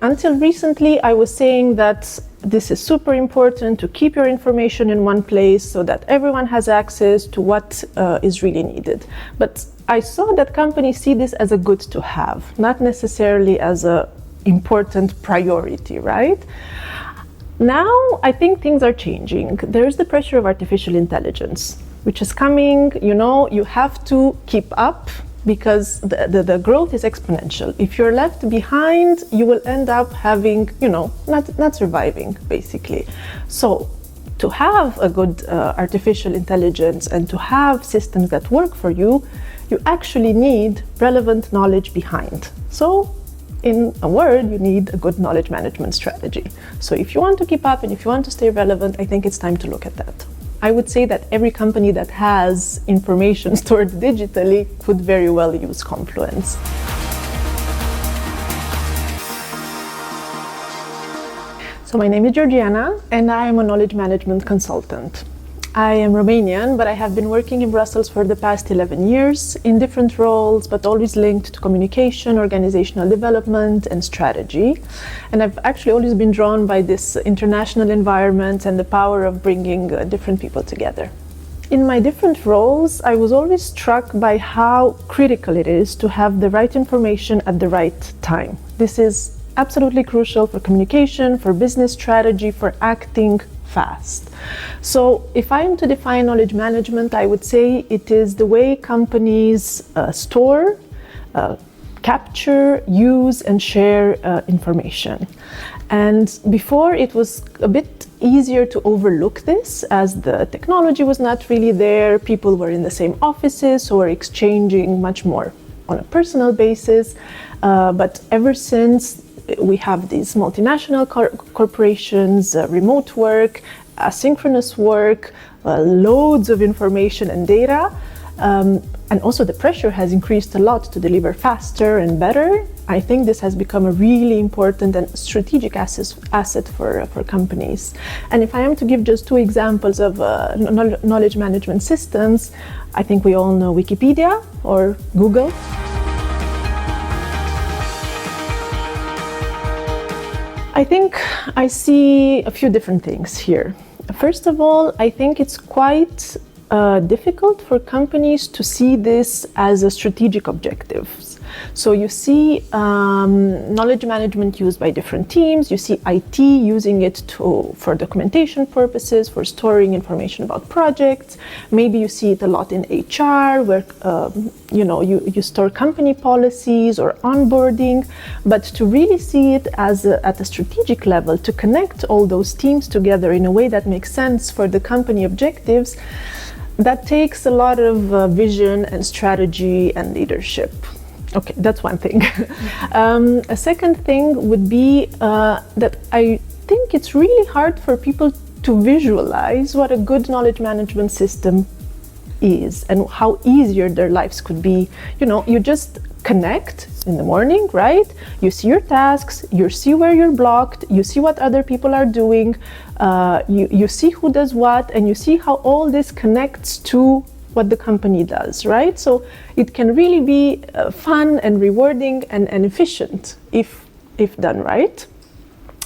Until recently, I was saying that this is super important to keep your information in one place so that everyone has access to what is really needed. But I saw that companies see this as a good to have, not necessarily as an important priority, right? Now, I think things are changing. There's the pressure of artificial intelligence, which is coming. You have to keep up because the growth is exponential. If you're left behind, you will end up having, not surviving, basically. So to have a good artificial intelligence and to have systems that work for you, you actually need relevant knowledge behind. So in a word, you need a good knowledge management strategy. So if you want to keep up and if you want to stay relevant, I think it's time to look at that. I would say that every company that has information stored digitally could very well use Confluence. So my name is Georgiana and I am a knowledge management consultant. I am Romanian, but I have been working in Brussels for the past 11 years in different roles, but always linked to communication, organizational development, and strategy. And I've actually always been drawn by this international environment and the power of bringing different people together. In my different roles, I was always struck by how critical it is to have the right information at the right time. This is absolutely crucial for communication, for business strategy, for acting fast. So if I am to define knowledge management, I would say it is the way companies store, capture, use, and share information. And before, it was a bit easier to overlook this as the technology was not really there. People were in the same offices, so were exchanging much more on a personal basis. But ever since we have these multinational corporations, remote work, asynchronous work, loads of information and data, and also the pressure has increased a lot to deliver faster and better. I think this has become a really important and strategic asset for companies. And if I am to give just two examples of knowledge management systems, I think we all know Wikipedia or Google. I think I see a few different things here. First of all, I think it's quite difficult for companies to see this as a strategic objective. So you see knowledge management used by different teams. You see IT using it for documentation purposes, for storing information about projects. Maybe you see it a lot in HR, where you store company policies or onboarding. But to really see it as at a strategic level, to connect all those teams together in a way that makes sense for the company objectives, that takes a lot of vision and strategy and leadership. Okay, that's one thing. A second thing would be that I think it's really hard for people to visualize what a good knowledge management system is and how easier their lives could be. You just connect in the morning, right? You see your tasks, you see where you're blocked, you see what other people are doing, you see who does what, and you see how all this connects to what the company does, right? So it can really be fun and rewarding and efficient if done right.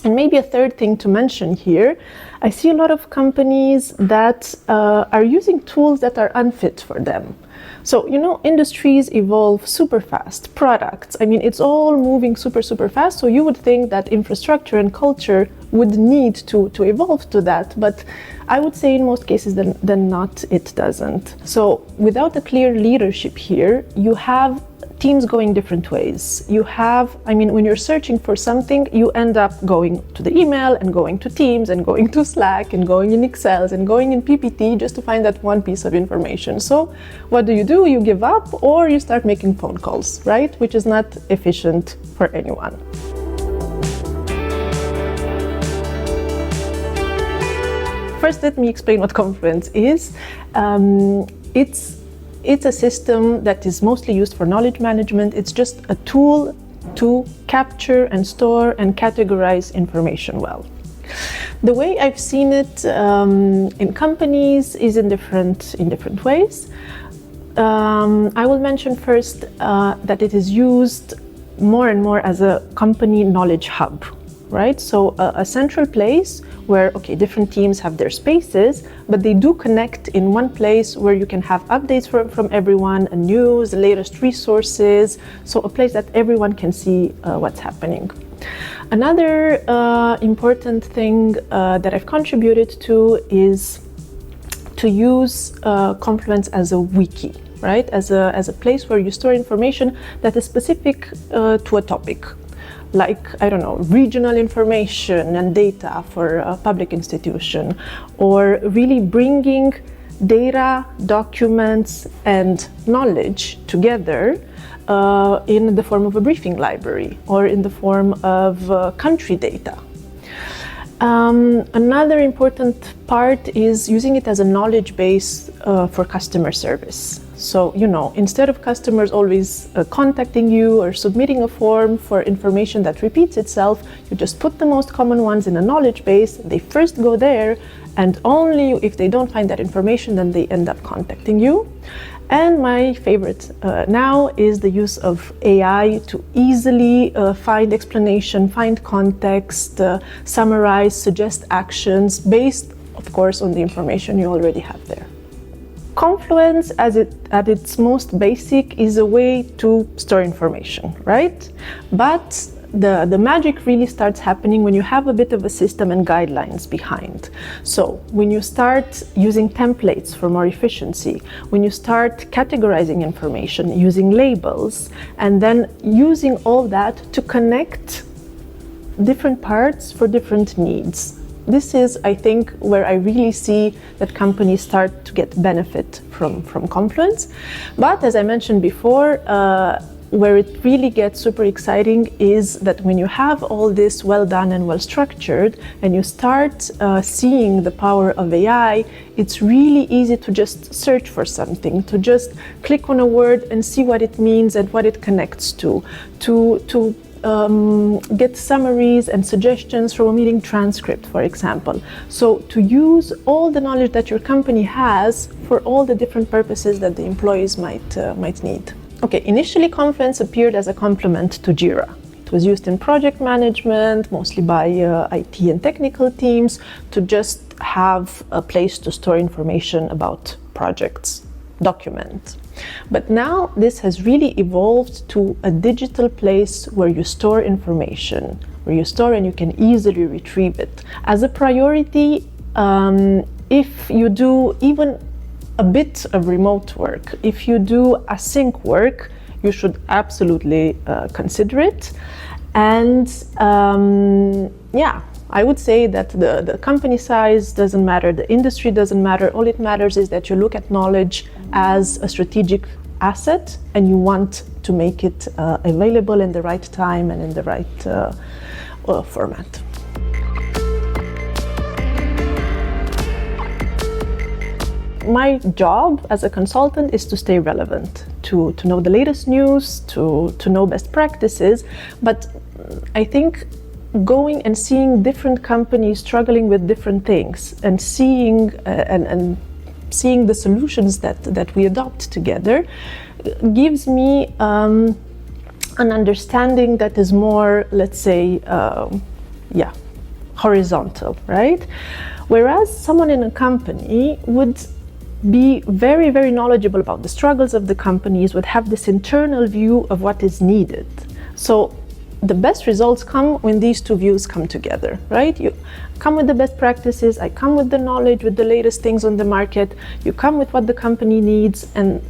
And maybe a third thing to mention here, I see a lot of companies that are using tools that are unfit for them. So, industries evolve super fast, products, it's all moving super fast. So you would think that infrastructure and culture would need to evolve to that. But I would say in most cases then not, it doesn't. So without a clear leadership here, you have teams going different ways. You have, when you're searching for something, you end up going to the email and going to Teams and going to Slack and going in Excel and going in PPT just to find that one piece of information. So what do? You give up or you start making phone calls, right? Which is not efficient for anyone. First, let me explain what Confluence is. It's a system that is mostly used for knowledge management. It's just a tool to capture and store and categorize information well. The way I've seen it in companies is in different ways. I will mention first that it is used more and more as a company knowledge hub, right? So a central place where, okay, different teams have their spaces, but they do connect in one place where you can have updates from everyone, news, the latest resources, so a place that everyone can see what's happening. Another important thing that I've contributed to is to use Confluence as a wiki, right? As a place where you store information that is specific to a topic, like, I don't know, regional information and data for a public institution, or really bringing data, documents, and knowledge together in the form of a briefing library or in the form of country data. Another important part is using it as a knowledge base for customer service. So, instead of customers always contacting you or submitting a form for information that repeats itself, you just put the most common ones in a knowledge base. They first go there, and only if they don't find that information, then they end up contacting you. And my favorite now is the use of AI to easily find explanation, find context, summarize, suggest actions based, of course, on the information you already have there. Confluence, at its most basic, is a way to store information, right? But the magic really starts happening when you have a bit of a system and guidelines behind. So when you start using templates for more efficiency, when you start categorizing information using labels, and then using all that to connect different parts for different needs. This is, I think, where I really see that companies start to get benefit from Confluence. But as I mentioned before, where it really gets super exciting is that when you have all this well done and well structured, and you start seeing the power of AI, it's really easy to just search for something, to just click on a word and see what it means and what it connects to get summaries and suggestions from a meeting transcript, for example. So to use all the knowledge that your company has for all the different purposes that the employees might need. Okay, initially Confluence appeared as a complement to Jira. It was used in project management, mostly by IT and technical teams, to just have a place to store information about projects, documents. But now this has really evolved to a digital place where you store information, where you store and you can easily retrieve it. As a priority, if you do even a bit of remote work, if you do async work, you should absolutely consider it. And I would say that the company size doesn't matter, the industry doesn't matter. All it matters is that you look at knowledge as a strategic asset and you want to make it available in the right time and in the right format. My job as a consultant is to stay relevant, to know the latest news, to know best practices, but I think going and seeing different companies struggling with different things and seeing seeing the solutions that we adopt together gives me an understanding that is more, let's say, horizontal, right? Whereas someone in a company would be very, very knowledgeable about the struggles of the companies, would have this internal view of what is needed. So the best results come when these two views come together, right? You come with the best practices, I come with the knowledge, with the latest things on the market, you come with what the company needs, and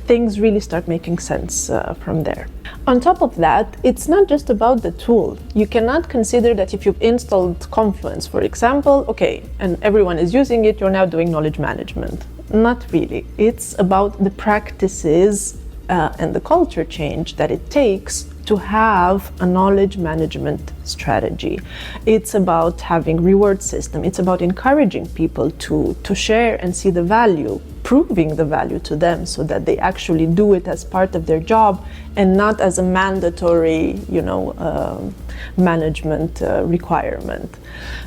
things really start making sense from there. On top of that, it's not just about the tool. You cannot consider that if you've installed Confluence, for example, okay, and everyone is using it, you're now doing knowledge management. Not really. It's about the practices and the culture change that it takes to have a knowledge management strategy. It's about having reward system. It's about encouraging people to share and see the value, proving the value to them so that they actually do it as part of their job and not as a mandatory, management requirement.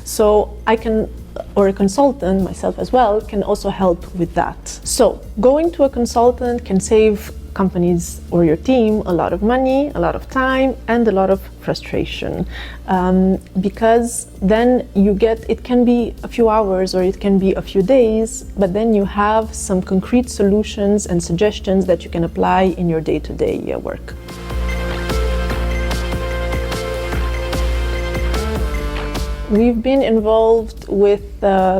So I can, or a consultant, myself as well, can also help with that. So going to a consultant can save companies or your team a lot of money, a lot of time, and a lot of frustration. Because then it can be a few hours or it can be a few days, but then you have some concrete solutions and suggestions that you can apply in your day-to-day work. We've been involved with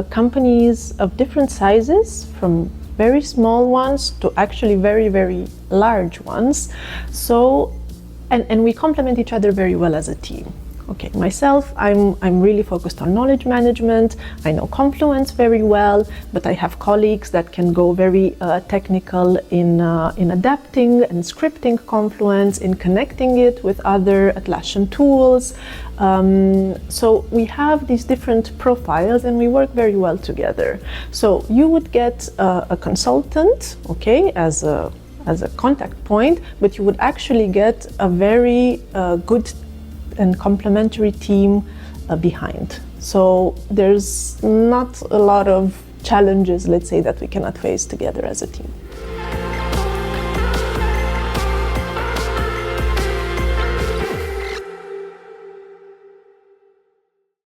companies of different sizes, from very small ones to actually very, very large ones. So, and we complement each other very well as a team. Okay, myself, I'm really focused on knowledge management. I know Confluence very well, but I have colleagues that can go very technical in adapting and scripting Confluence, in connecting it with other Atlassian tools. So we have these different profiles and we work very well together. So you would get a consultant, okay, as a contact point, but you would actually get a very good and complementary team behind. So there's not a lot of challenges, let's say, that we cannot face together as a team.